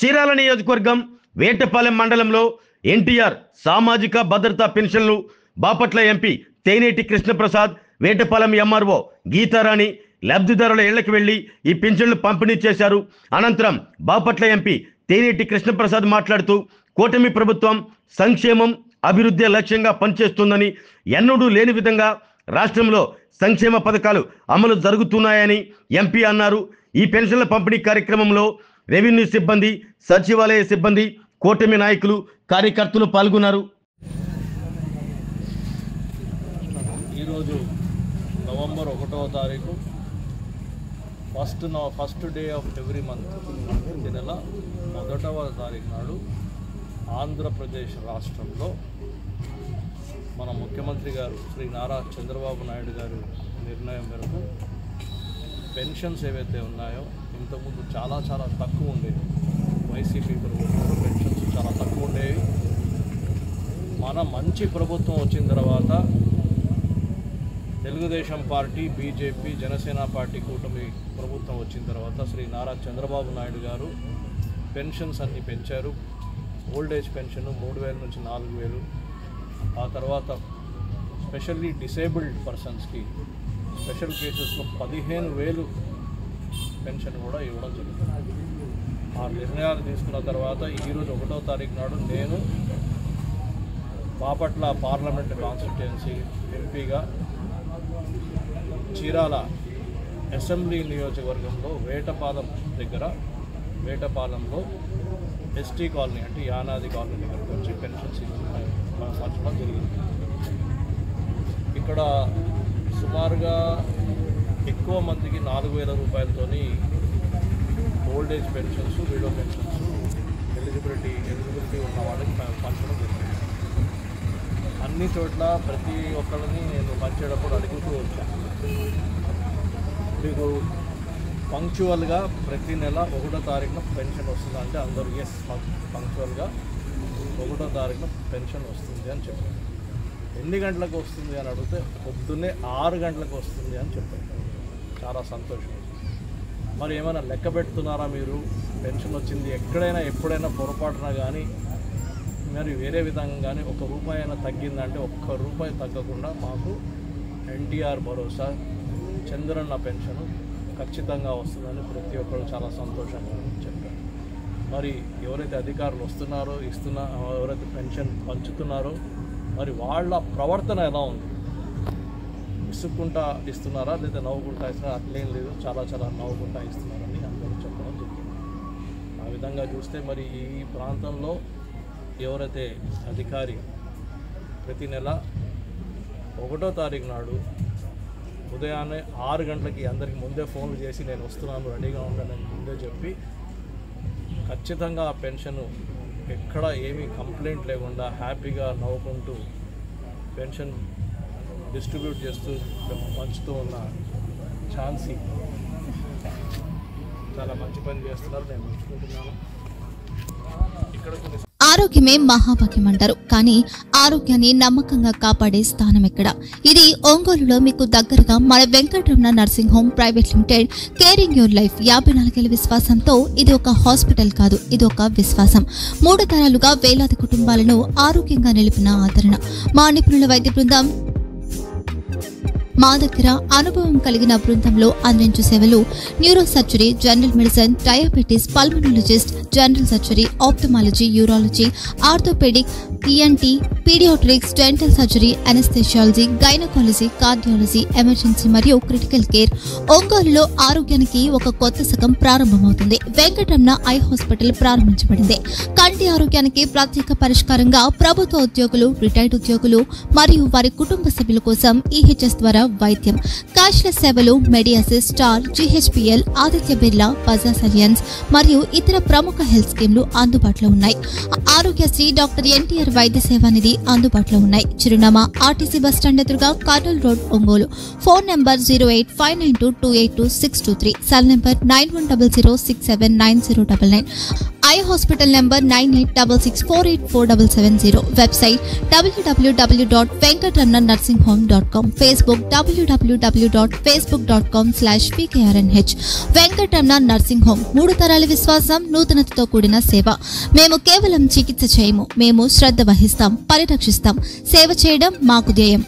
చీరాల నియోజకవర్గం వేటపాలెం మండలంలో ఎన్టీఆర్ సామాజిక భద్రతా పెన్షన్లు బాపట్ల ఎంపీ తేనేటి కృష్ణప్రసాద్ వేటపాలెం ఎంఆర్ఓ గీతారాణి లబ్ధిదారుల ఇళ్లకు వెళ్లి ఈ పెన్షన్లు పంపిణీ చేశారు. అనంతరం బాపట్ల ఎంపీ తేనేటి కృష్ణప్రసాద్ మాట్లాడుతూ కూటమి ప్రభుత్వం సంక్షేమం అభివృద్ధి లక్ష్యంగా పనిచేస్తుందని, ఎన్నడూ లేని విధంగా రాష్ట్రంలో సంక్షేమ పథకాలు అమలు జరుగుతున్నాయని ఎంపీ అన్నారు. ఈ పెన్షన్ల పంపిణీ కార్యక్రమంలో రెవెన్యూ సిబ్బంది, సచివాలయ సిబ్బంది, కూటమి నాయకులు, కార్యకర్తలు పాల్గొన్నారు. ఈరోజు నవంబర్ 1వ తారీఖు first day of every month, ప్రతి నెల 1వ తారీఖు నాడు ఆంధ్రప్రదేశ్ రాష్ట్రంలో మన ముఖ్యమంత్రి గారు శ్రీ నారా చంద్రబాబు నాయుడు గారి నిర్ణయం మేరకు పెన్షన్స్ ఏవైతే ఉన్నాయో ఇంతకుముందు చాలా తక్కువ ఉండేవి. వైసీపీ ప్రభుత్వంలో పెన్షన్స్ చాలా తక్కువ ఉండేవి. మన మంచి ప్రభుత్వం వచ్చిన తర్వాత Telugu Desam party, BJP, Janasena party కూటమి ప్రభుత్వం వచ్చిన తర్వాత శ్రీ నారా చంద్రబాబు నాయుడు గారు పెన్షన్స్ అన్ని పెంచారు. ఓల్డ్ ఏజ్ పెన్షన్ 3,000 నుంచి 4,000, ఆ తర్వాత స్పెషల్లీ డిసేబుల్డ్ పర్సన్స్కి స్పెషల్ కేసెస్లో 15,000 పెన్షన్ కూడా ఇవ్వడం జరుగుతుంది. ఆ నిర్ణయాలు తీసుకున్న తర్వాత ఈరోజు 1వ తారీఖు నాడు నేను బాపట్ల పార్లమెంట్ కాన్స్టిట్యుయెన్సీ ఎంపీగా చీరాల అసెంబ్లీ నియోజకవర్గంలో వేటపాలెంలో ఎస్టీ కాలనీ అంటే యానాది కాలనీ దగ్గరకు వచ్చి పెన్షన్స్ పంచడం జరిగింది. ఇక్కడ సుమారుగా ఎక్కువ మందికి 4,000 రూపాయలతోని old age pensions, widow pensions eligibility ఉన్న వాళ్ళకి పంచడం జరిగింది. అన్ని చోట్ల ప్రతి ఒక్కరిని నేను పంచేటప్పుడు అడుగుతూ వచ్చాను, మీకు పంక్చువల్గా ప్రతి నెల 1వ తారీఖున పెన్షన్ వస్తుందా అంటే అందరూ ఎస్ పంక్చువల్గా 1వ తారీఖున పెన్షన్ వస్తుంది అని చెప్పారు. ఎన్ని గంటలకు వస్తుంది అని అడిగితే పొద్దున్నే 6 గంటలకు వస్తుంది అని చెప్పారు. చాలా సంతోషం. మరి ఏమైనా లెక్క పెడుతున్నారా మీరు? పెన్షన్ వచ్చింది ఎక్కడైనా ఎప్పుడైనా పొరపాటున కానీ మరి వేరే విధంగా కానీ ₹1 అయినా తగ్గిందంటే ₹1 తగ్గకుండా మాకు ఎన్టీఆర్ భరోసా, చంద్రన్న పెన్షన్ ఖచ్చితంగా వస్తుందని ప్రతి ఒక్కరు చాలా సంతోషంగా చెప్పారు. మరి ఎవరైతే అధికారులు వస్తున్నారో ఎవరైతే పెన్షన్ పంచుతున్నారో మరి వాళ్ళ ప్రవర్తన ఎలా ఉంది? విసుక్కుంటా ఇస్తున్నారా లేదా నవ్వుకుంటా ఇస్తున్నారా? అట్లేం లేదు, చాలా నవ్వుకుంటా ఇస్తున్నారని అందరూ చెప్పడం జరిగింది. ఆ విధంగా చూస్తే మరి ఈ ప్రాంతంలో ఎవరైతే అధికారి ప్రతి నెల 1వ తారీఖు నాడు ఉదయాన్నే 6 గంటలకి అందరికీ ముందే ఫోన్లు చేసి నేను వస్తున్నాను, రెడీగా ఉండాలని ముందే చెప్పి ఖచ్చితంగా ఆ పెన్షన్ ఎక్కడ ఏమీ కంప్లైంట్ లేకుండా హ్యాపీగా నవ్వుకుంటూ పెన్షన్ డిస్ట్రిబ్యూట్ చేస్తూ పంచుతూ ఉన్న ఛాన్సీ చాలా మంచి పని చేస్తున్నారు, నేను మెచ్చుకుంటున్నాను. ఇక్కడ కొన్ని ఆరోగ్యమే మహాభాగ్యం అంటారు, కానీ ఆరోగ్యాన్ని నమ్మకంగా కాపాడే స్థానం ఎక్కడ? ఇది ఒంగోలులో మీకు దగ్గరగా మన Venkataramana nursing home private limited. Caring your life 54 ఏళ్ల విశ్వాసంతో ఇది ఒక హాస్పిటల్ కాదు, ఇది ఒక విశ్వాసం. 3 తరాలుగా వేలాది కుటుంబాలను ఆరోగ్యంగా నిలిపిన ఆదరణ. మా నిపుణుల వైద్య బృందం మా దగ్గర అనుభవం కలిగిన బృందంలో అందించే సేవలు neuro surgery, general medicine, diabetes, pulmonologist, general surgery, ophthalmology, urology, orthopaedic, ENT, paediatrics, dental surgery, anaesthesiology, gynaecology, cardiology, emergency మరియు క్రిటికల్ కేర్. ఒంగోలులో ఆరోగ్యానికి ఒక కొత్త శకం ప్రారంభమవుతుంది. వెంకటరమణ ఐ హాస్పిటల్ ప్రారంభించబడింది. కంటి ఆరోగ్యానికి ప్రత్యేక పరిష్కారంగా ప్రభుత్వ ఉద్యోగులు, రిటైర్డ్ ఉద్యోగులు మరియు వారి కుటుంబ సభ్యుల కోసం ఈహెచ్ఎస్ ద్వారా వైద్యం. క్యాష్లెస్ సేవలు Medi Assist, Star, GHPL, Aditya Birla, Bajaj Allianz మరియు ఇతర ప్రముఖ హెల్త్ స్కీమ్లు అందుబాటులో ఉన్నాయి. ఆరోగ్యశ్రీ, డాక్టర్ ఎన్టీఆర్ వైద్య సేవా నిధి అందుబాటులో ఉన్నాయి. చిరునామా ఆర్టీసీ బస్టాండ్ ఎదురుగా, Kurnool road, Ongole. Phone number 08592282623, cell number 9100679099. I eye hospital number 9866484770. Website www.venkatramanarsinghome.com. Facebook www.facebook.com/pkrnh. Venkataramana nursing home, 3 తరాల విశ్వాసం, నూతనతతో కూడిన సేవ. మేము కేవలం చికిత్స చేయము, మేము శ్రద్ధ వహిస్తాం, పరిరక్షిస్తాం. సేవ చేయడం మాకు ధ్యేయం.